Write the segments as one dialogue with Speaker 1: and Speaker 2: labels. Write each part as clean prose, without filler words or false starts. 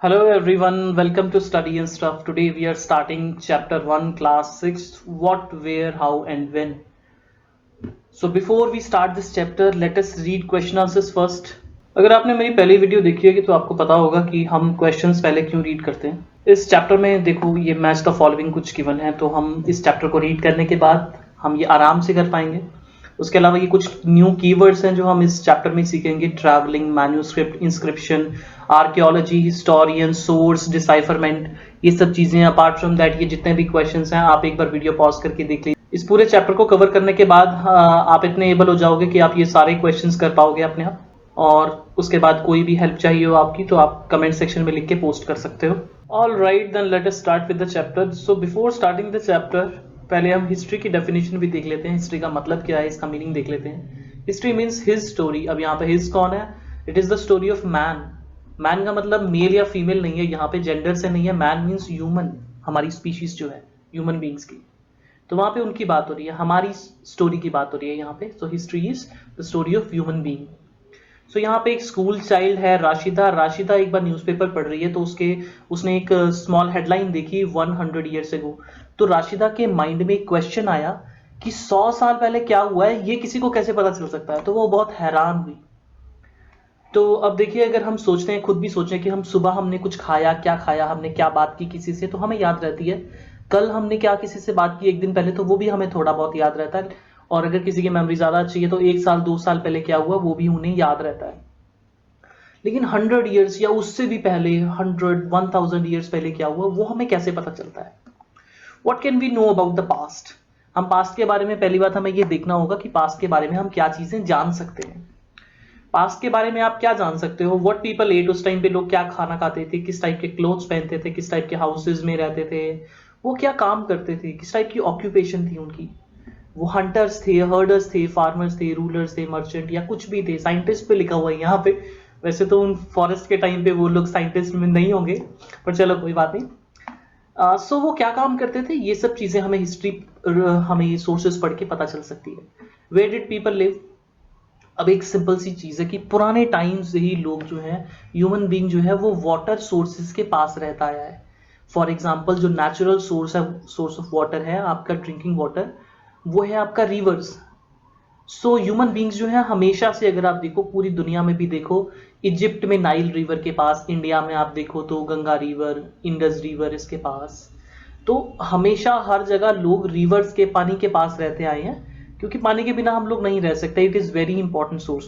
Speaker 1: Hello everyone, welcome to Study and Stuff. Today we are starting chapter 1, class 6, what, where, how and when. So before we start this chapter, let us read question answers first. अगर आपने मेरी पहली video देखी होगी तो आपको पता होगा कि हम क्वेश्चंस पहले क्यों रीड करते हैं। इस चैप्टर में देखो ये मैच द फॉलोइंग कुछ गिवन है, तो हम इस चैप्टर को रीड करने के बाद हम ये आराम से कर पाएंगे। उसके अलावा ये कुछ न्यू कीवर्ड्स हैं जो हम इस चैप्टर में सीखेंगे। Travelling, manuscript, inscription, archaeology, historian, source, decipherment, ये सब चीजें। अपार्ट फ्रॉम दैट ये जितने भी क्वेश्चंस हैं आप एक बार वीडियो पॉज करके देख लीजिए। इस पूरे चैप्टर को कवर करने के बाद आप इतने एबल हो जाओगे कि आप ये सारे क्वेश्चंस कर पाओगे अपने आप। और उसके बाद कोई भी हेल्प चाहिए हो आपकी तो आप कमेंट सेक्शन में लिख के पोस्ट कर सकते हो। All right, then let us start with the chapter. So before starting the chapter पहले हम हिस्ट्री की डेफिनेशन भी देख लेते हैं। हिस्ट्री का मतलब क्या है, इसका मीनिंग देख लेते हैं। History means his story. अब यहाँ पे हिज कौन है? It is the story of man. Man का मतलब मेल या फीमेल नहीं है, यहाँ पे जेंडर से नहीं है। मैन मीन्स ह्यूमन, हमारी स्पीशीज जो है ह्यूमन बींग्स की, तो वहां पे उनकी बात हो रही है, हमारी स्टोरी की बात हो रही है यहाँ पे। So history is the story of human being. So यहाँ पे एक स्कूल चाइल्ड है राशिदा। राशिदा एक बार न्यूज़पेपर पढ़ रही है तो उसने एक स्मॉल हेडलाइन देखी 100 ईयर्स अगो। तो राशिदा के माइंड में एक क्वेश्चन आया कि 100 साल पहले क्या हुआ है, ये किसी को कैसे पता चल सकता है। तो वो बहुत हैरान हुई। तो अब देखिए, अगर हम सोचते हैं, खुद भी सोचें कि हम सुबह हमने कुछ खाया, क्या खाया, हमने क्या बात की किसी से, तो हमें याद रहती है। कल हमने क्या किसी से बात की एक दिन पहले, तो वो भी हमें थोड़ा बहुत याद रहता है। और अगर किसी की मेमोरी ज्यादा अच्छी है तो 1 साल 2 साल पहले क्या हुआ वो भी उन्हें याद रहता है। लेकिन 100 ईयर्स या उससे भी पहले, 100 1000 ईयर्स पहले क्या हुआ वो हमें कैसे पता चलता है। What can we know about the past? हम पास्ट के बारे में पहली बात हमें ये देखना होगा कि पास्ट के बारे में हम क्या चीजें जान सकते हैं। पास्ट के बारे में आप क्या जान सकते हो? व्हाट पीपल एट, उस टाइम पे लोग क्या खाना खाते थे, किस टाइप के क्लोथ्स पहनते थे, किस टाइप के हाउसेज में रहते थे, वो क्या काम करते थे, किस टाइप की ऑक्यूपेशन थी उनकी। वो हंटर्स थे, हर्डर्स थे, फार्मर्स थे, रूलर्स थे, मर्चेंट या कुछ भी थे। साइंटिस्ट पे लिखा हुआ है यहाँ पे। वैसे तो उन फॉरेस्ट के टाइम पे वो लोग साइंटिस्ट में नहीं होंगे, पर चलो कोई बात नहीं। सो वो क्या काम करते थे, ये सब चीजें हमें हिस्ट्री, हमें सोर्सेस पढ़ के पता चल सकती है। Where did people live? अब एक सिंपल सी चीज है कि पुराने टाइम से ही लोग जो है, ह्यूमन बीइंग जो है वो वाटर सोर्सेज के पास रहता आया है। फॉर एग्जाम्पल जो नेचुरल सोर्स है, सोर्स ऑफ वाटर है आपका ड्रिंकिंग वाटर, वो है आपका रिवर्स। सो ह्यूमन बींग्स जो है हमेशा से, अगर आप देखो पूरी दुनिया में भी देखो, इजिप्ट में नाइल रिवर के पास, इंडिया में आप देखो तो गंगा रिवर, इंडस रिवर इसके पास। तो हमेशा हर जगह लोग रिवर्स के, पानी के पास रहते आए हैं, क्योंकि पानी के बिना हम लोग नहीं रह सकते। It is very important source.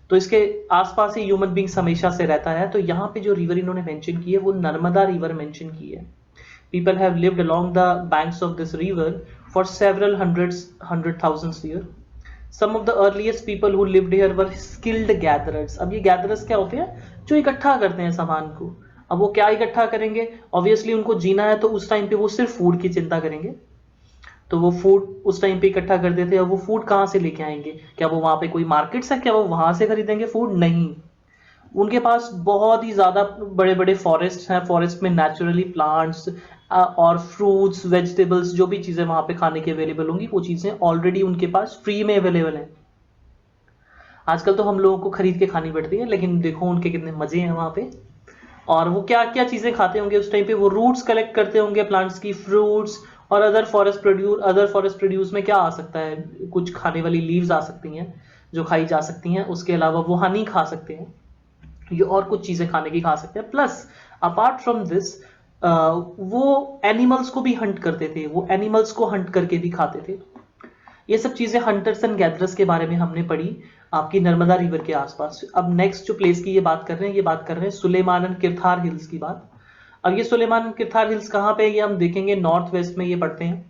Speaker 1: तो इसके आसपास ही ह्यूमन बींग्स हमेशा से रहता है। तो यहाँ पे जो रिवर इन्होंने मेंशन की है वो नर्मदा रिवर मेंशन की है। People have lived along the banks of this river for several hundred thousands year. Some of the earliest people who lived here were skilled gatherers. अब ये गैदरर्स क्या होते हैं? जो इकट्ठा करते हैं सामान को। अब वो क्या इकट्ठा करेंगे? ऑब्वियसली उनको जीना है, तो उस टाइम पे वो सिर्फ फूड की चिंता करेंगे। तो वो फूड उस टाइम पे इकट्ठा कर देते हैं। और वो फूड कहाँ से लेके आएंगे? क्या वो वहां पे कोई मार्केट्स है, क्या वो वहां से खरीदेंगे फूड? नहीं। उनके पास बहुत ही ज्यादा बड़े बड़े फॉरेस्ट हैं। फॉरेस्ट में नेचुरली प्लांट्स और फ्रूट्स, वेजिटेबल्स, जो भी चीजें वहां पे खाने की अवेलेबल होंगी वो चीजें ऑलरेडी उनके पास फ्री में अवेलेबल है। आजकल तो हम लोगों को खरीद के खानी पड़ती है, लेकिन देखो उनके कितने मजे हैं वहां पे। और वो क्या क्या चीजें खाते होंगे उस टाइम पे? वो रूट्स कलेक्ट करते होंगे प्लांट्स की, फ्रूट्स और अदर फॉरेस्ट प्रोड्यूस में क्या आ सकता है? कुछ खाने वाली लीव्स आ सकती हैं जो खाई जा सकती हैं। उसके अलावा वो हनी खा सकते हैं, ये और कुछ चीजें खाने की खा सकते हैं। प्लस अपार्ट फ्रॉम दिस वो एनिमल्स को भी हंट करते थे, वो एनिमल्स को हंट करके भी खाते थे। ये सब चीजें हंटर्स एंड गैदरर्स के बारे में हमने पढ़ी आपकी नर्मदा रिवर के आसपास। अब नेक्स्ट जो प्लेस की ये बात कर रहे हैं, ये बात कर रहे हैं सुलेमान एंड किरथार हिल्स की बात। अब ये सुलेमान एंड किरथार हिल्स कहाँ पे है ये हम देखेंगे, नॉर्थ वेस्ट में ये पढ़ते हैं।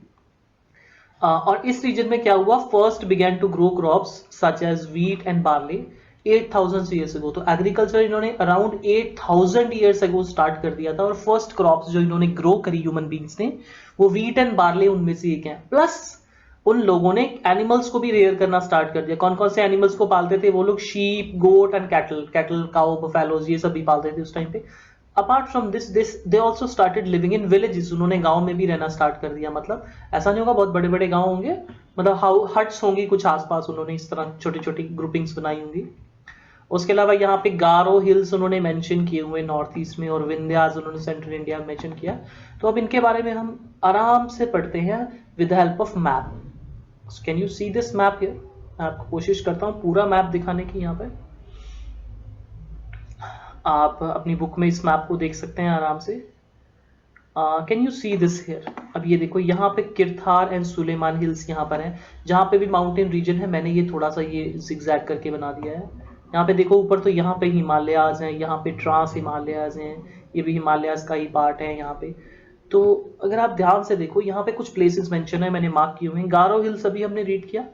Speaker 1: और इस रीजन में क्या हुआ? First begin to grow crops such as wheat and barley 8000 years ago. तो एग्रीकल्चर इन्होंने अराउंड 8000 ईयर्स अगो स्टार्ट कर दिया था। और फर्स्ट क्रॉप्स जो इन्होंने ग्रो करी ह्यूमन बींग्स ने, वो व्हीट एंड बार्ले उनमें से एक है। प्लस उन लोगों ने एनिमल्स को भी रेयर करना स्टार्ट कर दिया। कौन कौन से एनिमल्स को पालते थे वो लोग? Sheep, goat and cattle. Cattle, cow, buffaloes, ये सब भी पालते थे उस टाइम पे। Apart from this they also started living in villages. उन्होंने गांव में भी रहना स्टार्ट कर दिया। मतलब ऐसा नहीं होगा बहुत बड़े बड़े गांव होंगे, मतलब हाउ हट्स होंगी कुछ आसपास, उन्होंने इस तरह छोटी छोटी ग्रुपिंग्स बनाई होंगी। उसके अलावा यहाँ पे गारो हिल्स उन्होंने मेंशन किए हुए नॉर्थ ईस्ट में, और विंध्यास उन्होंने सेंट्रल इंडिया में मेंशन किया। तो अब इनके बारे में हम आराम से पढ़ते हैं with the help of map. Can you see this map here? मैं आपको कोशिश करता हूँ पूरा मैप दिखाने की। यहाँ पे आप अपनी बुक में इस मैप को देख सकते हैं आराम से। Can you see this here? अब ये देखो, यहाँ पे किरथार एंड सुलेमान हिल्स यहाँ पर हैं, जहाँ पे भी माउंटेन रीजन है। मैंने ये थोड़ा सा ये जिगजैग करके बना दिया है। यहाँ पे देखो ऊपर तो यहाँ पे हिमालयाज हैं, यहाँ पे ट्रांस हिमालयाज हैं, ये भी हिमालयाज का ही पार्ट है यहाँ पे। तो अगर आप ध्यान से देखो, यहाँ पे कुछ प्लेसेस मेंशन है, मैंने मार्क किए हुए हैं। गारो हिल्स अभी हमने रीड किया,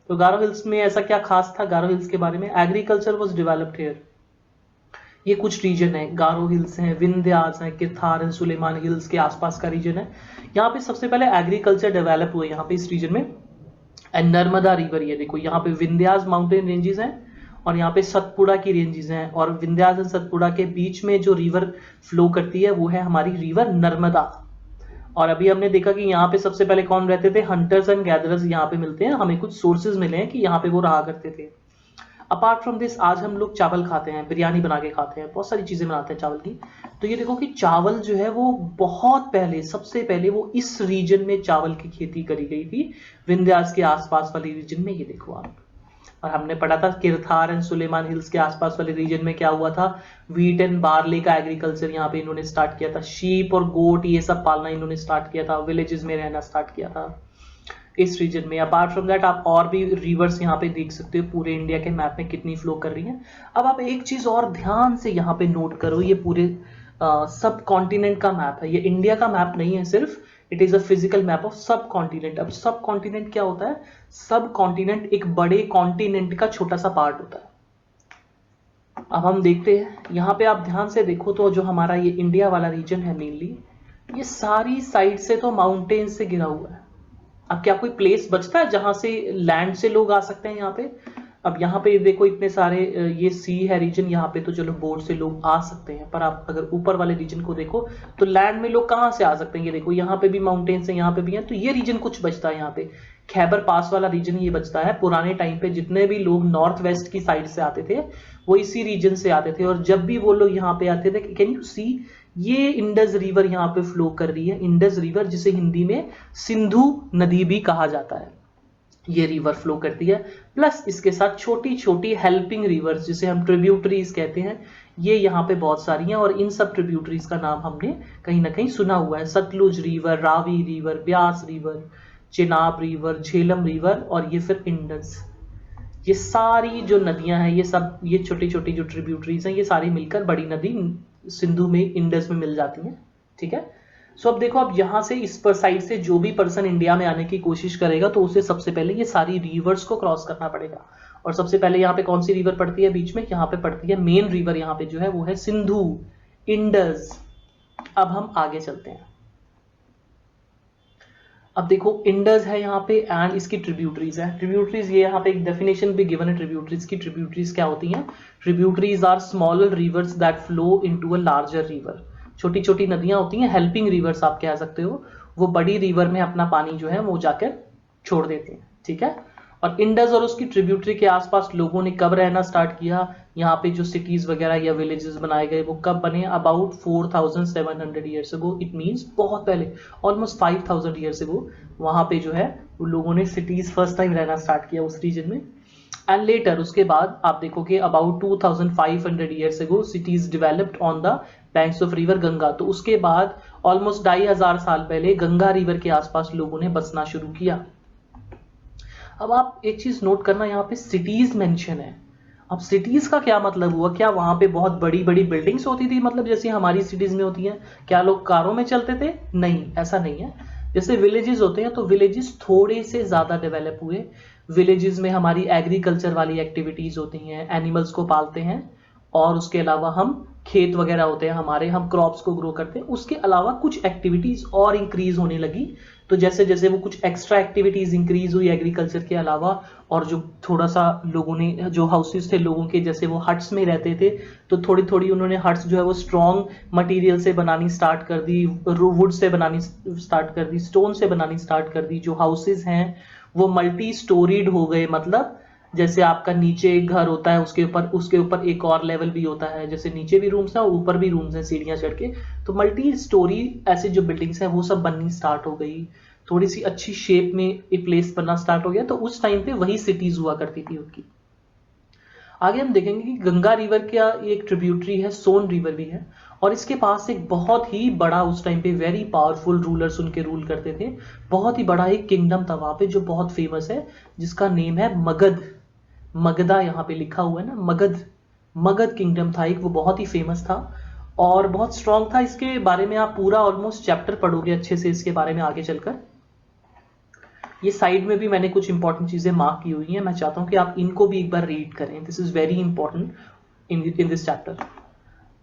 Speaker 1: तो गारो हिल्स में ऐसा क्या खास था गारो हिल्स के बारे में? Agriculture was developed here. ये कुछ रीजन है, गारो हिल्स हैं, विंध्यास हैं, किरथार एंड सुलेमान हिल्स के आसपास का रीजन है। यहाँ पे सबसे पहले एग्रीकल्चर डेवलप हुए यहाँ पे इस रीजन में। एंड नर्मदा रिवर, ये देखो यहाँ पे विंध्यास माउंटेन रेंजेस हैं और यहाँ पे सतपुड़ा की रेंजेस हैं, और विंध्यास एंड सतपुड़ा के बीच में जो रिवर फ्लो करती है वो है हमारी रिवर नर्मदा। और अभी हमने देखा कि यहाँ पे सबसे पहले कौन रहते थे? हंटर्स एंड गैदरर्स यहाँ पे मिलते हैं। हमें कुछ सोर्सेज मिले हैं कि यहाँ पे वो रहा करते थे। अपार्ट फ्रॉम दिस, आज हम लोग चावल खाते हैं, बिरयानी बना के खाते हैं, बहुत सारी चीजें बनाते हैं चावल की। तो ये देखो कि चावल जो है वो बहुत पहले, सबसे पहले वो इस रीजन में चावल की खेती करी गई थी, विंध्यास के आसपास वाले रीजन में। ये देखो आप, और हमने पढ़ा था किरथार एंड सुलेमान हिल्स के आसपास वाले रीजन में क्या हुआ था? व्हीट एंड बार्ले का एग्रीकल्चर यहाँ पे इन्होंने स्टार्ट किया था। शीप और गोट ये सब पालना इन्होंने स्टार्ट किया था, विलेजेस में रहना स्टार्ट किया था इस रीजन में। अपार्ट फ्रॉम दैट, आप और भी रिवर्स यहाँ पे देख सकते हो पूरे इंडिया के मैप में कितनी फ्लो कर रही है। अब आप एक चीज और ध्यान से यहाँ पे नोट करो, ये पूरे सब कॉन्टिनेंट का मैप है, ये इंडिया का मैप नहीं है सिर्फ, it is a physical map of सब कॉन्टिनेंट। अब सब कॉन्टिनेंट क्या होता है? सब कॉन्टिनेंट एक बड़े कॉन्टिनेंट का छोटा सा पार्ट होता है। अब हम देखते हैं, यहाँ पे आप ध्यान से देखो तो जो हमारा ये इंडिया वाला रीजन है मेनली, ये सारी साइड से तो माउंटेन से घिरा हुआ है। अब क्या कोई प्लेस बचता है जहां से लैंड से लोग आ सकते हैं यहाँ पे? अब यहाँ पे देखो इतने सारे, ये सी है रीजन, यहाँ पे तो चलो बोट से लोग आ सकते हैं, पर आप अगर ऊपर वाले रीजन को देखो तो लैंड में लोग कहाँ से आ सकते हैं? ये देखो यहाँ पे भी माउंटेन्स है, यहाँ पे भी है, तो ये रीजन कुछ बचता है यहाँ पे। खैबर पास वाला रीजन ये बचता है। पुराने टाइम पे जितने भी लोग नॉर्थ वेस्ट की साइड से आते थे वो इसी रीजन से आते थे, और जब भी वो लोग यहाँ पे आते थे, कैन यू सी, ये इंडस रिवर यहाँ पे फ्लो कर रही है। इंडस रिवर, जिसे हिंदी में सिंधु नदी भी कहा जाता है, ये रिवर फ्लो करती है। प्लस इसके साथ छोटी छोटी हेल्पिंग रिवर्स, जिसे हम ट्रिब्यूटरीज कहते हैं, ये यहाँ पे बहुत सारी हैं, और इन सब ट्रिब्यूटरीज का नाम हमने कहीं ना कहीं सुना हुआ है। Sutlej river, Ravi river, Beas river, Chenab river, Jhelum river, और ये फिर इंडस। ये सारी जो नदियां हैं, ये सब, ये छोटी छोटी जो ट्रिब्यूटरीज हैं, ये सारी मिलकर बड़ी नदी सिंधु में, इंडस में मिल जाती हैं। ठीक है। सो अब देखो, अब यहां से इस पर साइड से जो भी पर्सन इंडिया में आने की कोशिश करेगा तो उसे सबसे पहले ये सारी रिवर्स को क्रॉस करना पड़ेगा। और सबसे पहले यहाँ पे कौन सी रिवर पड़ती है बीच में? यहाँ पे पड़ती है मेन रिवर, यहाँ पे जो है वो है सिंधु, इंडस। अब हम आगे चलते हैं। अब देखो, इंडस है यहाँ पे एंड इसकी ट्रिब्यूटरीज है। ट्रिब्यूटरीज, ये यहाँ पे एक डेफिनेशन भी गिवन है ट्रिब्यूटरीज की। ट्रिब्यूटरीज क्या होती हैं? Tributaries are smaller rivers that flow into a larger river. छोटी छोटी नदियां होती हैं, हेल्पिंग रिवर्स आप कह सकते हो, वो बड़ी रिवर में अपना पानी जो है वो जाकर छोड़ देते हैं। ठीक है। और इंडस और उसकी ट्रिब्यूटरी के आसपास लोगों ने कब रहना स्टार्ट किया? यहाँ पे जो सिटीज वगैरह या विलेजेस बनाए गए वो कब बने? About 4700 years ago. It means बहुत पहले, ऑलमोस्ट 5000 ईयर्स अगो, वहां पे जो है वो लोगों ने सिटीज फर्स्ट टाइम रहना स्टार्ट किया उस रीजन में। एंड लेटर, उसके बाद आप देखोगे about 2500 years ago cities developed on the banks of river Ganga. तो उसके बाद ऑलमोस्ट 2500 साल पहले गंगा रिवर के आसपास लोगों ने बसना शुरू किया। अब आप एक चीज नोट करना, यहाँ पे सिटीज मेंशन है। अब सिटीज का क्या मतलब हुआ? क्या वहां पे बहुत बड़ी बड़ी बिल्डिंग्स होती थी, मतलब जैसे हमारी सिटीज में होती हैं? क्या लोग कारों में चलते थे? नहीं, ऐसा नहीं है। जैसे विलेजेस होते हैं, तो विलेजेस थोड़े से ज्यादा डेवलप हुए। विलेजेस में हमारी एग्रीकल्चर वाली एक्टिविटीज होती हैं, एनिमल्स को पालते हैं, और उसके अलावा हम खेत वगैरह होते हैं हमारे, हम क्रॉप्स को ग्रो करते हैं। उसके अलावा कुछ एक्टिविटीज और इंक्रीज होने लगी। तो जैसे जैसे वो कुछ एक्स्ट्रा एक्टिविटीज इंक्रीज हुई एग्रीकल्चर के अलावा, और जो थोड़ा सा लोगों ने, जो हाउसेस थे लोगों के, जैसे वो हट्स में रहते थे, तो थोड़ी थोड़ी उन्होंने हट्स जो है वो स्ट्रॉन्ग मटेरियल से बनानी स्टार्ट कर दी, वुड से बनानी स्टार्ट कर दी, स्टोन से बनानी स्टार्ट कर दी। जो हाउसेस हैं वो मल्टी स्टोरीड हो गए, मतलब जैसे आपका नीचे एक घर होता है, उसके ऊपर एक और लेवल भी होता है, जैसे नीचे भी रूम्स हैं और ऊपर भी रूम्स हैं सीढ़ियां चढ़ के। तो मल्टी स्टोरी ऐसी जो बिल्डिंग्स हैं वो सब बननी स्टार्ट हो गई, थोड़ी सी अच्छी शेप में एक प्लेस बनना स्टार्ट हो गया। तो उस टाइम पे वही सिटीज हुआ करती थी उनकी। आगे हम देखेंगे कि गंगा रिवर का एक ट्रिब्यूटरी है, सोन रिवर भी है, और इसके पास एक बहुत ही बड़ा, उस टाइम पे वेरी पावरफुल रूलर्स उनके रूल करते थे, बहुत ही बड़ा एक किंगडम था वहां पे जो बहुत फेमस है, जिसका नेम है मगध। मगधा यहाँ पे लिखा हुआ है ना, मगध। मगध किंगडम था एक, वो बहुत ही फेमस था और बहुत स्ट्रांग था। इसके बारे में आप पूरा ऑलमोस्ट चैप्टर पढ़ोगे अच्छे से इसके बारे में आगे चलकर। ये साइड में भी मैंने कुछ इंपॉर्टेंट चीजें मार्क की हुई हैं, मैं चाहता हूं कि आप इनको भी एक बार रीड करें। This is very important in this chapter.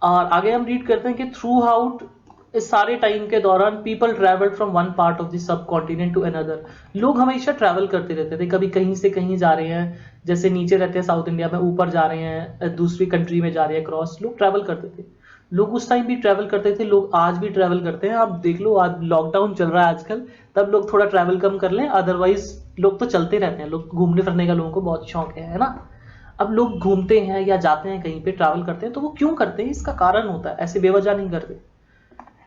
Speaker 1: और आगे हम रीड करते हैं कि थ्रू आउट इस सारे टाइम के दौरान people travel from one part of the subcontinent to another. लोग हमेशा ट्रैवल करते रहते थे, कभी कहीं से कहीं जा रहे हैं, जैसे नीचे रहते हैं साउथ इंडिया में, ऊपर जा रहे हैं दूसरी कंट्री में जा रहे हैं क्रॉस, लोग ट्रैवल करते थे। लोग उस टाइम भी ट्रैवल करते थे, लोग आज भी ट्रैवल करते हैं। आप देख लो, आज लॉकडाउन चल रहा है आजकल, तब लोग थोड़ा ट्रैवल कम कर लें, अदरवाइज लोग तो चलते रहते हैं। लोग घूमने फिरने का लोगों को बहुत शौक है ना। अब लोग घूमते हैं या जाते हैं कहीं पे, ट्रैवल करते हैं, तो वो क्यों करते हैं, इसका कारण होता है, ऐसे बेवजह नहीं करते।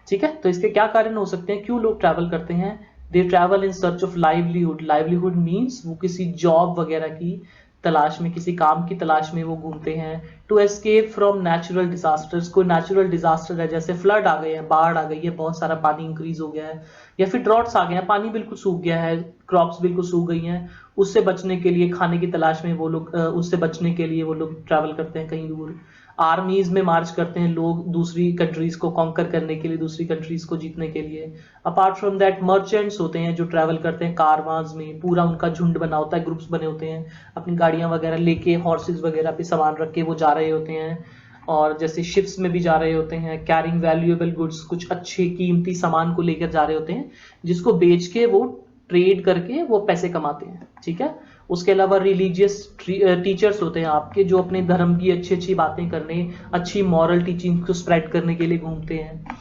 Speaker 1: ठीक है, तो इसके क्या कारण हो सकते हैं, क्यों लोग ट्रैवल करते हैं। दे travel in search of livelihood. Livelihood means वो किसी जॉब वगैरह की तलाश में, किसी काम की तलाश में वो घूमते हैं। To escape from natural disasters. कोई नेचुरल डिजास्टर है, जैसे फ्लड आ गए हैं, बाढ़ आ गई है, बहुत सारा पानी इंक्रीज हो गया है, या फिर ड्रॉट्स आ गए हैं, पानी बिल्कुल सूख गया है, क्रॉप्स बिल्कुल सूख गई हैं, उससे बचने के लिए, खाने की तलाश में वो लोग, उससे बचने के लिए वो लोग ट्रैवल करते हैं कहीं दूर। आर्मीज में मार्च करते हैं लोग दूसरी कंट्रीज को कॉन्कर करने के लिए, दूसरी कंट्रीज को जीतने के लिए। अपार्ट फ्रॉम दैट मर्चेंट्स होते हैं जो ट्रैवल करते हैं कारवांस में, पूरा उनका झुंड बना होता है, ग्रुप्स बने होते हैं, अपनी गाड़ियां वगैरह लेके, हॉर्सेज वगैरह पे सामान रख के वो जा रहे होते हैं। और जैसे शिप्स में भी जा रहे होते हैं, कैरिंग वैल्यूएबल गुड्स, कुछ अच्छे कीमती सामान को लेकर जा रहे होते हैं, जिसको बेच के वो ट्रेड करके वो पैसे कमाते हैं। ठीक है, उसके अलावा रिलीजियस टीचर्स होते हैं आपके, जो अपने धर्म की अच्छी अच्छी बातें करने, अच्छी मॉरल टीचिंग को स्प्रेड करने के लिए घूमते हैं।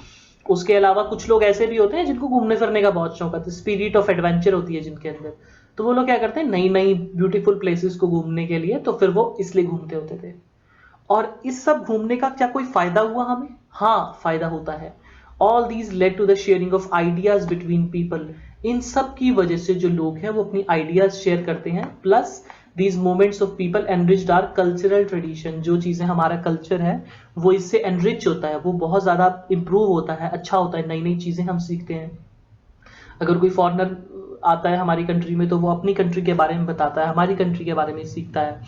Speaker 1: उसके अलावा कुछ लोग ऐसे भी होते हैं जिनको घूमने फिरने का बहुत शौक है, स्पिरिट ऑफ एडवेंचर होती है जिनके अंदर, तो वो लोग क्या करते हैं, नई नई ब्यूटीफुल प्लेसेस को घूमने के लिए, तो फिर वो इसलिए घूमते होते थे। और इस सब घूमने का क्या कोई फायदा हुआ हमें? हाँ, फायदा होता है। All these led to the sharing of ideas between people. इन सब की वजह से जो लोग हैं वो अपनी आइडियाज शेयर करते हैं, plus these moments of people enriched our cultural tradition. जो चीजें हमारा कल्चर है वो इससे एनरिच होता है, वो बहुत ज्यादा इंप्रूव होता है, अच्छा होता है, नई नई चीजें हम सीखते हैं। अगर कोई फॉरेनर आता है हमारी कंट्री में, तो वो अपनी कंट्री के बारे में बताता है, हमारी कंट्री के बारे में सीखता है,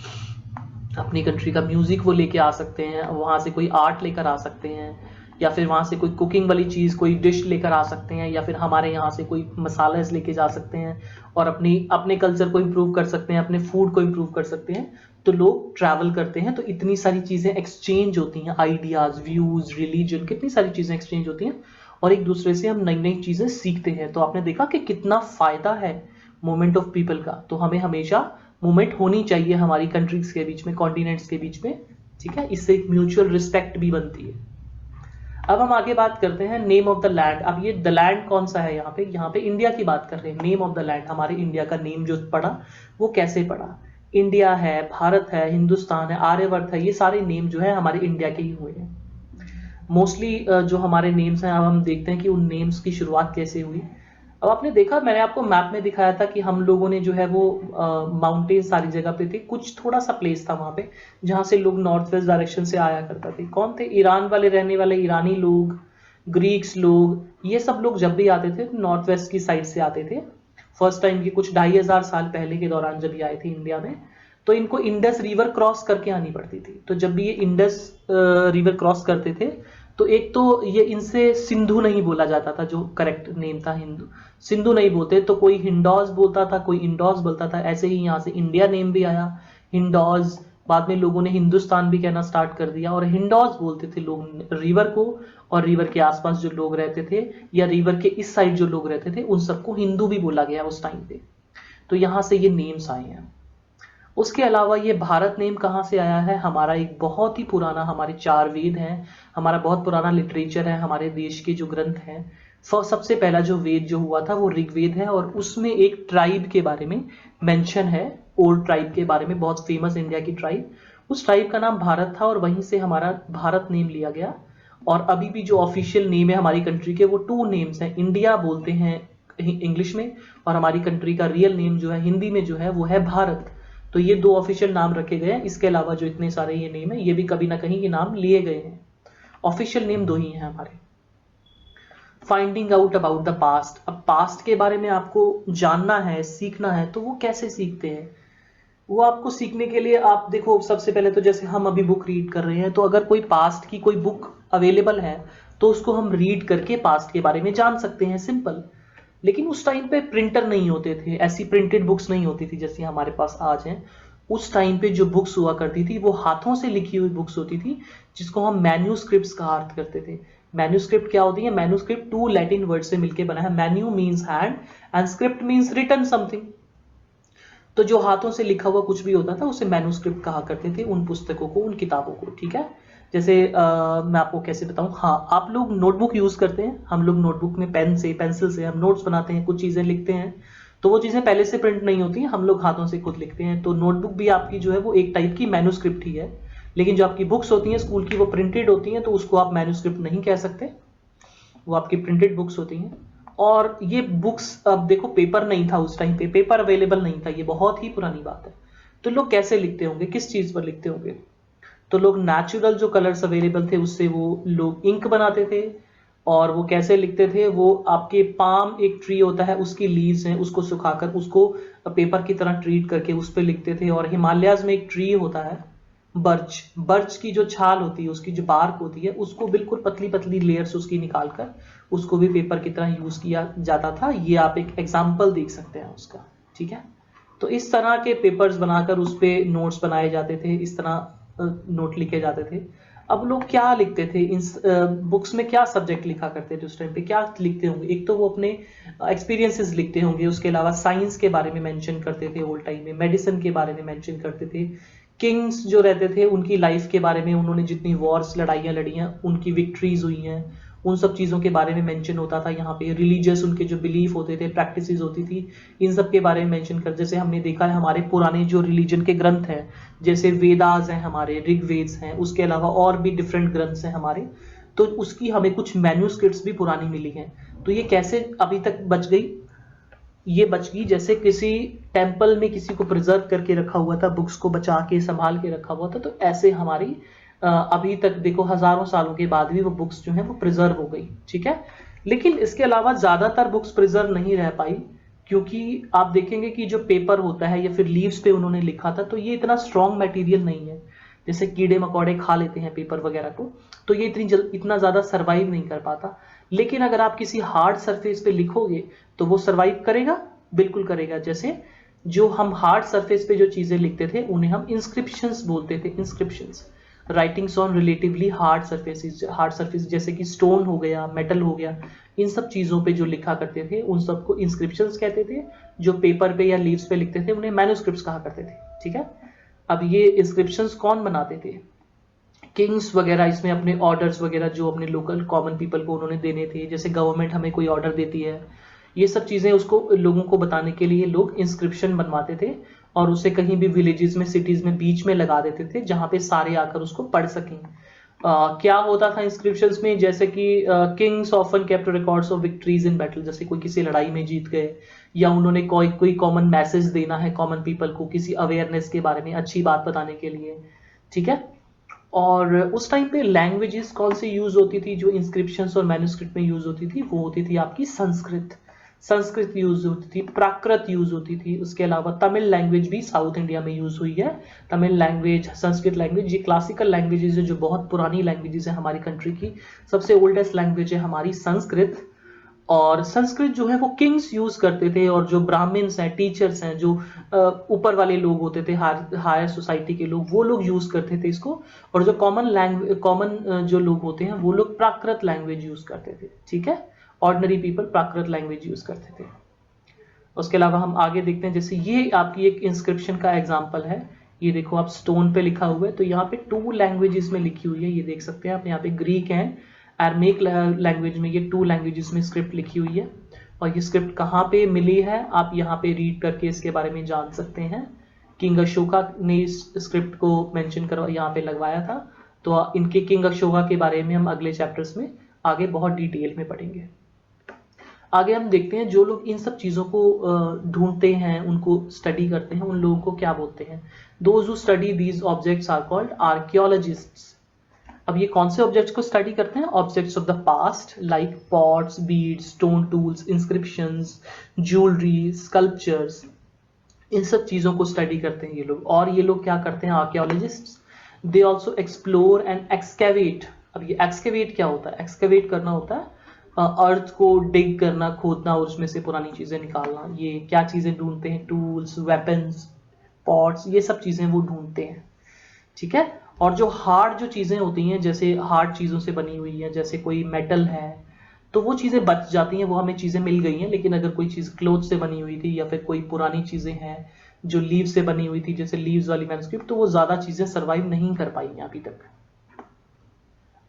Speaker 1: अपनी कंट्री का म्यूजिक वो लेके आ सकते हैं, वहां से कोई आर्ट लेकर आ सकते हैं, या फिर वहां से कोई कुकिंग वाली चीज, कोई डिश लेकर आ सकते हैं, या फिर हमारे यहाँ से कोई मसाले लेके जा सकते हैं और अपने कल्चर को इम्प्रूव कर सकते हैं, अपने फूड को इम्प्रूव कर सकते हैं। तो लोग ट्रैवल करते हैं, तो इतनी सारी चीजें एक्सचेंज होती हैं, आइडियाज, व्यूज, रिलीजन, कितनी सारी चीजें एक्सचेंज होती हैं और एक दूसरे से हम नई नई चीजें सीखते हैं। तो आपने देखा कि कितना फायदा है मूवमेंट ऑफ पीपल का। तो हमें हमेशा मूवमेंट होनी चाहिए हमारी कंट्रीज के बीच में, कॉन्टिनेंट्स के बीच में। ठीक है, इससे एक म्यूचुअल रिस्पेक्ट भी बनती है। अब हम आगे बात करते हैं नेम ऑफ द लैंड। अब ये द लैंड कौन सा है, यहाँ पे इंडिया की बात कर रहे हैं। नेम ऑफ द लैंड, हमारे इंडिया का नेम जो पड़ा वो कैसे पड़ा। इंडिया है, भारत है, हिंदुस्तान है, आर्यवर्त है, ये सारे नेम जो है हमारे इंडिया के ही हुए हैं मोस्टली। जो हमारे नेम्स हैं, अब हम देखते हैं कि उन नेम्स की शुरुआत कैसे हुई। अब आपने देखा, मैंने आपको मैप में दिखाया था कि हम लोगों ने जो है वो माउंटेन सारी जगह पे थे, कुछ थोड़ा सा प्लेस था वहां पे जहां से लोग नॉर्थ वेस्ट डायरेक्शन से आया करता थे। कौन थे? ईरान वाले रहने वाले ईरानी लोग, ग्रीक्स लोग, ये सब लोग जब भी आते थे नॉर्थ वेस्ट की साइड से आते थे। फर्स्ट टाइम की कुछ 2500 साल पहले के दौरान जब ये आए थे इंडिया में, तो इनको इंडस रिवर क्रॉस करके आनी पड़ती थी। तो जब भी ये इंडस रिवर क्रॉस करते थे, तो एक तो ये इनसे सिंधु नहीं बोला जाता था, जो करेक्ट नेम था हिंदू, सिंधु नहीं बोलते, तो कोई हिंडोज बोलता था, कोई इंडोज बोलता था। ऐसे ही यहाँ से इंडिया नेम भी आया, हिंडोज। बाद में लोगों ने हिंदुस्तान भी कहना स्टार्ट कर दिया, और हिंडोज बोलते थे लोग रिवर को, और रिवर के आसपास जो लोग रहते थे या रिवर के इस साइड जो लोग रहते थे उन सबको हिंदू भी बोला गया उस टाइम पे। तो यहाँ से ये नेम्स आए हैं। उसके अलावा ये भारत नेम कहाँ से आया है? हमारा एक बहुत ही पुराना, हमारे 4 वेद हैं, हमारा बहुत पुराना लिटरेचर है, हमारे देश के जो ग्रंथ हैं, सबसे पहला जो वेद जो हुआ था वो ऋग्वेद है, और उसमें एक ट्राइब के बारे में मेंशन है, ओल्ड ट्राइब के बारे में, बहुत फेमस इंडिया की ट्राइब, उस ट्राइब का नाम भारत था और वहीं से हमारा भारत नेम लिया गया। और अभी भी जो ऑफिशियल नेम है हमारी कंट्री के वो 2 नेम्स हैं, इंडिया बोलते हैं इंग्लिश में, और हमारी कंट्री का रियल नेम जो है हिंदी में जो है वो है भारत। तो ये 2 ऑफिशियल नाम रखे गए हैं, इसके अलावा जो इतने सारे ये नेम है ये भी कभी ना कहीं ये नाम लिए गए हैं। ऑफिशियल नेम 2 ही हैं हमारे। Finding out about the past, अब पास्ट के बारे में आपको जानना है, सीखना है, तो वो कैसे सीखते हैं? वो आपको सीखने के लिए आप देखो, सबसे पहले तो जैसे हम अभी बुक रीड कर रहे हैं, तो अगर कोई पास्ट की कोई बुक अवेलेबल है तो उसको हम रीड करके पास्ट के बारे में जान सकते हैं, सिंपल। लेकिन उस टाइम पे प्रिंटर नहीं होते थे, ऐसी प्रिंटेड बुक्स नहीं होती थी जैसी हमारे पास आज हैं। उस टाइम पे जो बुक्स हुआ करती थी वो हाथों से लिखी हुई बुक्स होती थी, जिसको हम मैन्यूस्क्रिप्ट्स का अर्थ करते थे। मैन्यूस्क्रिप्ट क्या होती है? मैन्यूस्क्रिप्ट 2 लैटिन वर्ड से मिलकर बना है। Manu means hand and script means written something. तो जो हाथों से लिखा हुआ कुछ भी होता था उसे मैन्यूस्क्रिप्ट कहा करते थे, उन पुस्तकों को, उन किताबों को, ठीक है। जैसे मैं आपको कैसे बताऊं, हाँ, आप लोग नोटबुक यूज करते हैं, हम लोग नोटबुक में पेन से, पेंसिल से हम नोट्स बनाते हैं, कुछ चीजें लिखते हैं, तो वो चीजें पहले से प्रिंट नहीं होती, हम लोग हाथों से खुद लिखते हैं। तो नोटबुक भी आपकी जो है वो एक टाइप की मैन्यूस्क्रिप्ट ही है। लेकिन जो आपकी बुक्स होती हैं स्कूल की वो प्रिंटेड होती हैं, तो उसको आप मैन्यूस्क्रिप्ट नहीं कह सकते, वो आपकी प्रिंटेड बुक्स होती हैं। और ये बुक्स, अब देखो पेपर नहीं था उस टाइम पे, पेपर अवेलेबल नहीं था, ये बहुत ही पुरानी बात है। तो लोग कैसे लिखते होंगे, किस चीज पर लिखते होंगे? तो लोग नेचुरल जो कलर्स अवेलेबल थे उससे वो लोग इंक बनाते थे। और वो कैसे लिखते थे? वो आपके पाम एक ट्री होता है, उसकी लीव्स हैं, उसको सुखाकर उसको पेपर की तरह ट्रीट करके उस पर लिखते थे। और हिमालयाज में एक ट्री होता है बर्च, बर्च की जो छाल होती है, उसकी जो बार्क होती है, उसको बिल्कुल पतली पतली लेयर्स उसकी निकालकर उसको भी पेपर की तरह यूज किया जाता था। ये आप एक एग्जाम्पल देख सकते हैं उसका, ठीक है। तो इस तरह के पेपर्स बनाकर उस पे नोट्स बनाए जाते थे, इस तरह नोट लिखे जाते थे। अब लोग क्या लिखते थे इन बुक्स में, क्या सब्जेक्ट लिखा करते थे उस टाइम पे, क्या लिखते होंगे? एक तो वो अपने एक्सपीरियंसेस लिखते होंगे, उसके अलावा साइंस के बारे में मेंशन करते थे ओल्ड टाइम में, मेडिसिन के बारे में मेंशन करते थे, किंग्स जो रहते थे उनकी लाइफ के बारे में, उन्होंने जितनी वॉर्स लड़ाइयाँ लड़ी हैं, उनकी विक्ट्रीज हुई हैं, उन सब चीज़ों के बारे में मेंशन होता था। यहाँ पे रिलीजियस उनके जो बिलीफ होते थे, प्रैक्टिसेस होती थी, इन सब के बारे में मेंशन कर, जैसे हमने देखा है हमारे पुराने जो रिलीजन के ग्रंथ हैं, जैसे वेदास हैं हमारे, ऋग्वेद हैं, उसके अलावा और भी डिफरेंट ग्रंथ्स हैं हमारे, तो उसकी हमें कुछ मैन्यूस्क्रिप्ट्स भी पुरानी मिली हैं। तो ये कैसे अभी तक बच गई? ये बच गई जैसे किसी टेम्पल में किसी को प्रिजर्व करके रखा हुआ था, बुक्स को बचा के संभाल के रखा हुआ था, तो ऐसे हमारी अभी तक देखो हजारों सालों के बाद भी वो बुक्स जो है वो प्रिजर्व हो गई, ठीक है। लेकिन इसके अलावा ज्यादातर बुक्स प्रिजर्व नहीं रह पाई, क्योंकि आप देखेंगे कि जो पेपर होता है या फिर लीव्स पे उन्होंने लिखा था, तो ये इतना स्ट्रॉन्ग मटेरियल नहीं है। जैसे कीड़े मकोड़े खा लेते हैं पेपर वगैरह को, तो ये इतना ज्यादा सर्वाइव नहीं कर पाता। लेकिन अगर आप किसी हार्ड सरफेस पे लिखोगे तो वो सर्वाइव करेगा, बिल्कुल करेगा। जैसे जो हम हार्ड सरफेस पे जो चीजें लिखते थे उन्हें हम इंस्क्रिप्शंस बोलते थे, inscriptions, writings on relatively hard surfaces, hard surface जैसे कि स्टोन हो गया, मेटल हो गया, इन सब चीजों पे जो लिखा करते थे उन सबको इंस्क्रिप्शंस कहते थे। जो पेपर पे या लीव्स पे लिखते थे उन्हें मैन्यूस्क्रिप्ट्स कहा करते थे, ठीक है। अब ये इंस्क्रिप्शंस कौन बनाते थे? किंग्स वगैरह, इसमें अपने ऑर्डर्स वगैरह जो अपने लोकल कॉमन पीपल को उन्होंने देने थे, जैसे गवर्नमेंट हमें कोई ऑर्डर देती है, ये सब चीजें उसको लोगों को बताने के लिए लोग इंस्क्रिप्शन बनवाते थे और उसे कहीं भी विलेजेस में, सिटीज में बीच में लगा देते थे जहां पे सारे आकर उसको पढ़ सकें। क्या होता था इंस्क्रिप्शंस में? जैसे कि Kings often kept records of victories in battle, जैसे कोई किसी लड़ाई में जीत गए, या उन्होंने कोई कॉमन मैसेज देना है कॉमन पीपल को, किसी अवेयरनेस के बारे में, अच्छी बात बताने के लिए, ठीक है। और उस टाइम पे लैंग्वेजेस कौन सी यूज होती थी जो इंस्क्रिप्शंस और मैन्यूस्क्रिप्ट में यूज होती थी? वो होती थी आपकी संस्कृत, संस्कृत यूज होती थी, प्राकृत यूज होती थी। उसके अलावा तमिल लैंग्वेज भी साउथ इंडिया में यूज हुई है। तमिल लैंग्वेज, संस्कृत लैंग्वेज, ये क्लासिकल लैंग्वेजेस है जो बहुत पुरानी लैंग्वेजेस है हमारी कंट्री की। सबसे ओल्डेस्ट लैंग्वेज है हमारी संस्कृत। और संस्कृत जो है वो किंग्स यूज करते थे, और जो ब्राह्मण्स हैं, टीचर्स हैं, जो ऊपर वाले लोग होते थे, हायर सोसाइटी के लोग, वो लोग यूज करते थे इसको। और जो कॉमन जो लोग होते हैं वो लोग प्राकृत लैंग्वेज यूज करते थे, ठीक है। ऑर्डिनरी पीपल प्राकृत लैंग्वेज यूज करते थे। उसके अलावा हम आगे देखते हैं, जैसे ये आपकी एक इंस्क्रिप्शन का एग्जाम्पल है। ये देखो आप, स्टोन पे लिखा हुआ है, तो यहाँ पे 2 लैंग्वेजेस में लिखी हुई है, ये देख सकते हैं आप। यहाँ पे ग्रीक है, अरमेक लैंग्वेज में, ये 2 लैंग्वेजेस में स्क्रिप्ट लिखी हुई है। और ये स्क्रिप्ट कहाँ पे मिली है आप यहाँ पे रीड करके इसके बारे में जान सकते हैं। किंग अशोका ने इस स्क्रिप्ट को मेंशन करवा यहाँ पे लगवाया था। तो इनके किंग अशोका के बारे में हम अगले चैप्टर्स में आगे बहुत डिटेल में पढ़ेंगे। आगे हम देखते हैं जो लोग इन सब चीज़ों को ढूंढते हैं, उनको स्टडी करते हैं, उन लोगों को क्या बोलते हैं? Those who study these objects are called archaeologists. अब ये कौन से ऑब्जेक्ट्स को स्टडी करते हैं? Objects of the past like pots, beads, stone tools, inscriptions, jewellery, sculptures, इन सब चीज़ों को स्टडी करते हैं ये लोग। और ये लोग क्या करते हैं? Archaeologists. They also explore and excavate. अब ये एक्सकेवेट क्या होता है? एक्सकेवेट करना होता है अर्थ को डिग करना, खोदना और उसमें से पुरानी चीज़ें निकालना। ये क्या चीज़ें ढूंढते हैं? टूल्स, वेपन्स, पॉट्स, ये सब चीज़ें वो ढूंढते हैं, ठीक है। और जो हार्ड जो चीज़ें होती हैं, जैसे हार्ड चीज़ों से बनी हुई है, जैसे कोई मेटल है, तो वो चीज़ें बच जाती हैं, वो हमें चीज़ें मिल गई हैं। लेकिन अगर कोई चीज़ क्लोथ से बनी हुई थी या फिर कोई पुरानी चीज़ें हैं जो लीव से बनी हुई थी, जैसे लीव्स वाली मैन्युस्क्रिप्ट, तो वो ज़्यादा चीज़ें सर्वाइव नहीं कर पाई हैं अभी तक।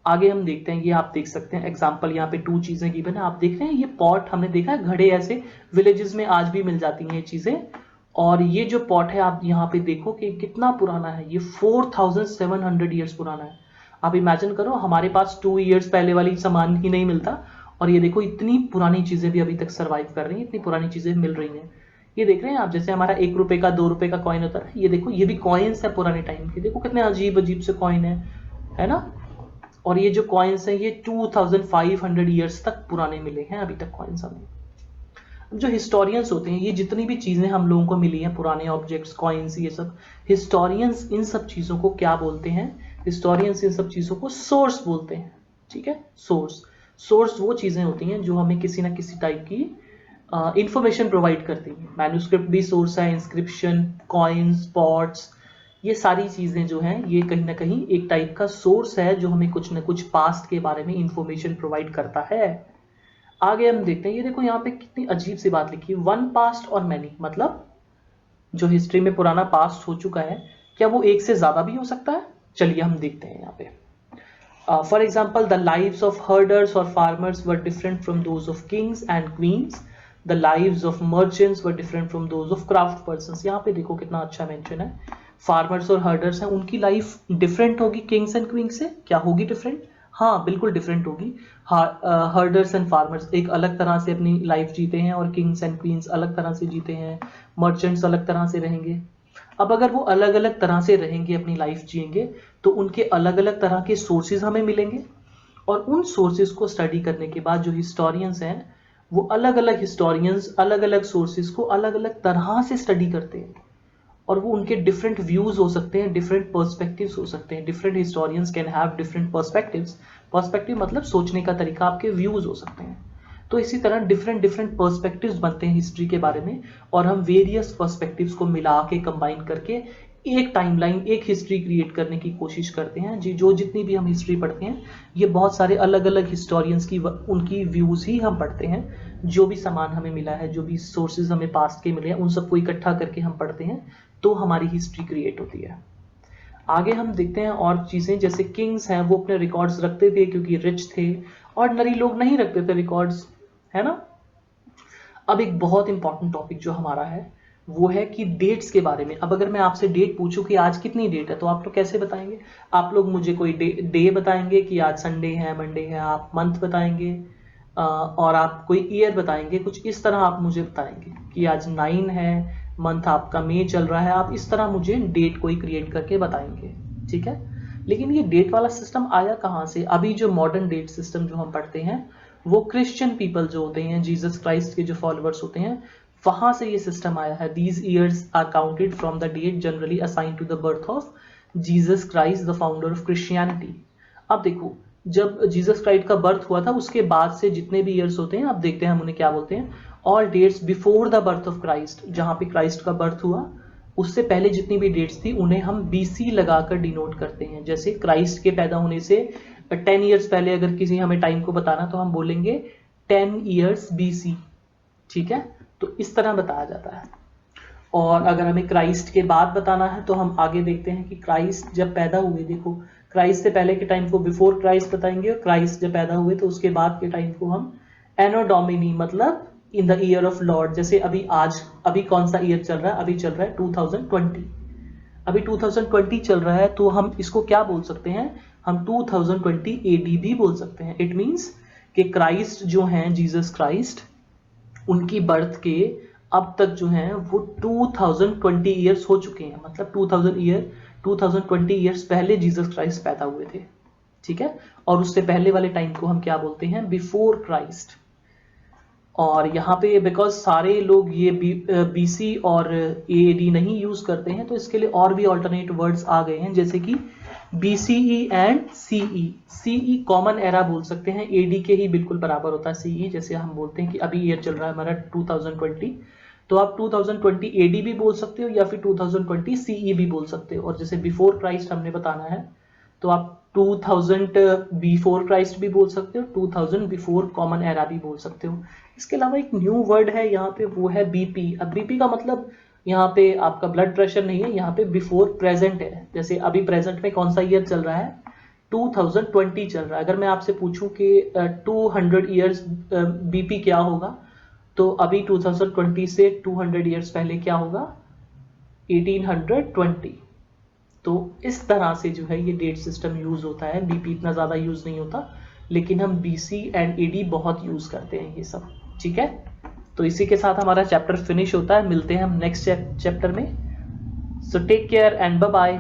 Speaker 1: आगे हम देखते हैं, ये आप देख सकते हैं एग्जाम्पल, यहाँ पे 2 चीज़ें गिवन है। आप देख रहे हैं ये पॉट, हमने देखा है घड़े ऐसे विलेजेस में आज भी मिल जाती हैं ये चीज़ें। और ये जो पॉट है आप यहाँ पे देखो कि कितना पुराना है, ये 4700 ईयर्स पुराना है। आप इमेजिन करो हमारे पास 2 ईयर्स पहले वाली सामान ही नहीं मिलता, और ये देखो इतनी पुरानी चीज़ें भी अभी तक सर्वाइव कर रही हैं, इतनी पुरानी चीज़ें मिल रही हैं। ये देख रहे हैं आप, जैसे हमारा 1 रुपए का 2 रुपए का कॉइन होता है, ये देखो ये भी कॉइन्स है पुराने टाइम के। देखो कितने अजीब अजीब से कॉइन है ना। और ये जो कॉइन्स हैं ये 2500 ईयर्स तक पुराने मिले हैं अभी तक कॉइन्स हमें। जो हिस्टोरियंस होते हैं, ये जितनी भी चीज़ें हम लोगों को मिली हैं, पुराने ऑब्जेक्ट्स, कॉइन्स, ये सब, हिस्टोरियंस इन सब चीज़ों को क्या बोलते हैं? हिस्टोरियंस इन सब चीज़ों को सोर्स बोलते हैं, ठीक है। सोर्स वो चीज़ें होती हैं जो हमें किसी ना किसी टाइप की इंफॉर्मेशन प्रोवाइड करती हैं। मैन्युस्क्रिप्ट भी सोर्स है, इंस्क्रिप्शन, कॉइन्स, पॉट्स, ये सारी चीज़ें जो हैं ये कहीं ना कहीं एक टाइप का सोर्स है जो हमें कुछ ना कुछ पास्ट के बारे में इंफॉर्मेशन प्रोवाइड करता है। आगे हम देखते हैं, ये देखो यहाँ पे कितनी अजीब सी बात लिखी है, वन पास्ट और मैनी। मतलब जो हिस्ट्री में पुराना पास्ट हो चुका है, क्या वो एक से ज्यादा भी हो सकता है? चलिए हम देखते हैं यहाँ पे। For example, the lives of herders और farmers were different from those of kings and queens. The lives of merchants were different from those of craft persons. यहाँ पे देखो कितना अच्छा मेंशन है, फार्मर्स और हर्डर्स हैं, उनकी लाइफ डिफरेंट होगी किंग्स एंड क्वींस से। क्या होगी डिफरेंट? हाँ बिल्कुल डिफरेंट होगी। हर्डर्स एंड फार्मर्स एक अलग तरह से अपनी लाइफ जीते हैं और किंग्स एंड क्वींस अलग तरह से जीते हैं, मर्चेंट्स अलग तरह से रहेंगे। अब अगर वो अलग अलग तरह से रहेंगे, अपनी लाइफ जिएंगे, तो उनके अलग अलग तरह के सोर्सेज हमें मिलेंगे। और उन सोर्सेज को स्टडी करने के बाद जो हिस्टोरियंस हैं, वो अलग अलग हिस्टोरियंस अलग अलग सोर्सेज को अलग अलग तरह से स्टडी करते हैं। और वो उनके डिफरेंट व्यूज हो सकते हैं, डिफरेंट पर्सपेक्टिव्स हो सकते हैं। Different historians can have different perspectives. Perspective मतलब सोचने का तरीका, आपके व्यूज हो सकते हैं। तो इसी तरह डिफरेंट डिफरेंट पर्सपेक्टिव्स बनते हैं हिस्ट्री के बारे में, और हम वेरियस पर्सपेक्टिव्स को मिला के कंबाइन करके एक टाइमलाइन, एक हिस्ट्री क्रिएट करने की कोशिश करते हैं। जी, जो जितनी भी हम हिस्ट्री पढ़ते हैं, ये बहुत सारे अलग अलग हिस्टोरियंस की उनकी व्यूज ही हम पढ़ते हैं। जो भी सामान हमें मिला है, जो भी सोर्सेज हमें पास्ट के मिले हैं, उन सबको इकट्ठा करके हम पढ़ते हैं, तो हमारी हिस्ट्री क्रिएट होती है। आगे हम देखते हैं और चीजें, जैसे किंग्स हैं वो अपने रिकॉर्ड्स रखते थे क्योंकि रिच थे, ऑर्डिनरी लोग नहीं रखते थे रिकॉर्ड्स, है ना। अब एक बहुत इंपॉर्टेंट टॉपिक जो हमारा है वो है कि डेट्स के बारे में। अब अगर मैं आपसे डेट पूछूं कि आज कितनी डेट है, तो आप लोग कैसे बताएंगे? आप लोग मुझे कोई डे बताएंगे कि आज संडे है, मंडे है, आप मंथ बताएंगे, और आप कोई ईयर बताएंगे, कुछ इस तरह आप मुझे बताएंगे कि आज 9 है, मंथ आपका मई चल रहा है। आप इस तरह मुझे डेट कोई क्रिएट करके बताएंगे, ठीक है। लेकिन ये डेट वाला सिस्टम आया कहाँ से? अभी जो मॉडर्न डेट सिस्टम जो हम पढ़ते हैं, वो क्रिश्चियन पीपल जो होते हैं, जीसस क्राइस्ट के जो फॉलोअर्स होते हैं, वहां से ये सिस्टम आया है। These years are counted from the date generally assign to the birth of Jesus Christ, the founder of Christianity. अब देखो, जब जीसस क्राइस्ट का बर्थ हुआ था, उसके बाद से जितने भी ईयर्स होते हैं, आप देखते हैं हम उन्हें क्या बोलते हैं, all dates before the birth of Christ. जहां पे क्राइस्ट का बर्थ हुआ, उससे पहले जितनी भी डेट्स थी, उन्हें हम बीसी लगाकर डिनोट करते हैं। जैसे क्राइस्ट के पैदा होने से 10 ईयर्स पहले अगर किसी हमें टाइम को बताना, तो हम बोलेंगे 10 ईयर्स बीसी, ठीक है। तो इस तरह बताया जाता है। और अगर हमें क्राइस्ट के बाद बताना है, तो हम आगे देखते हैं कि क्राइस्ट जब पैदा हुए, देखो क्राइस्ट से पहले के टाइम को बिफोर क्राइस्ट बताएंगे, और क्राइस्ट जब पैदा हुए तो उसके बाद के टाइम को हम एनो डोमिनी मतलब in the year of Lord, जैसे अभी कौन सा ईयर चल रहा है, अभी चल रहा है 2020, अभी 2020 चल रहा है, तो हम इसको क्या बोल सकते हैं, हम 2020 एडी भी बोल सकते हैं। इट मीन्स कि क्राइस्ट जो हैं, जीसस क्राइस्ट, उनकी बर्थ के अब तक जो है वो 2020 ईयर्स हो चुके हैं, मतलब 2020 ईयर्स पहले जीसस क्राइस्ट पैदा हुए थे, ठीक है। और उससे पहले वाले टाइम को हम क्या बोलते हैं, बिफोर क्राइस्ट। और यहाँ पे बिकॉज सारे लोग ये बीसी और एडी नहीं यूज करते हैं, तो इसके लिए और भी ऑल्टरनेट वर्ड्स आ गए हैं, जैसे कि BCE and CE. CE common era बोल सकते हैं, एडी के ही बिल्कुल बराबर होता है सीई। जैसे हम बोलते हैं कि अभी ईयर चल रहा है हमारा 2020, तो आप 2020 एडी भी बोल सकते हो या फिर 2020 सीई भी बोल सकते हो। और जैसे बिफोर क्राइस्ट हमने बताना है, तो आप 2000 बिफोर क्राइस्ट भी बोल सकते हो, 2000 बिफोर कॉमन एरा भी बोल सकते हो। इसके अलावा एक न्यू वर्ड है यहाँ पे, वो है बीपी। अब बीपी का मतलब यहाँ पे आपका ब्लड प्रेशर नहीं है, यहाँ पे बिफोर प्रेजेंट है। जैसे अभी प्रेजेंट में कौन सा ईयर चल रहा है, 2020 चल रहा है। अगर मैं आपसे पूछूं कि 200 ईयर्स बीपी क्या होगा, तो अभी 2020 से 200 ईयर्स पहले क्या होगा, 1820। तो इस तरह से जो है ये डेट सिस्टम यूज होता है। बीपी इतना ज्यादा यूज नहीं होता, लेकिन हम बीसी एंड एडी बहुत यूज करते हैं ये सब, ठीक है। तो इसी के साथ हमारा चैप्टर फिनिश होता है। मिलते हैं हम नेक्स्ट चैप्टर में। So take care and bye bye.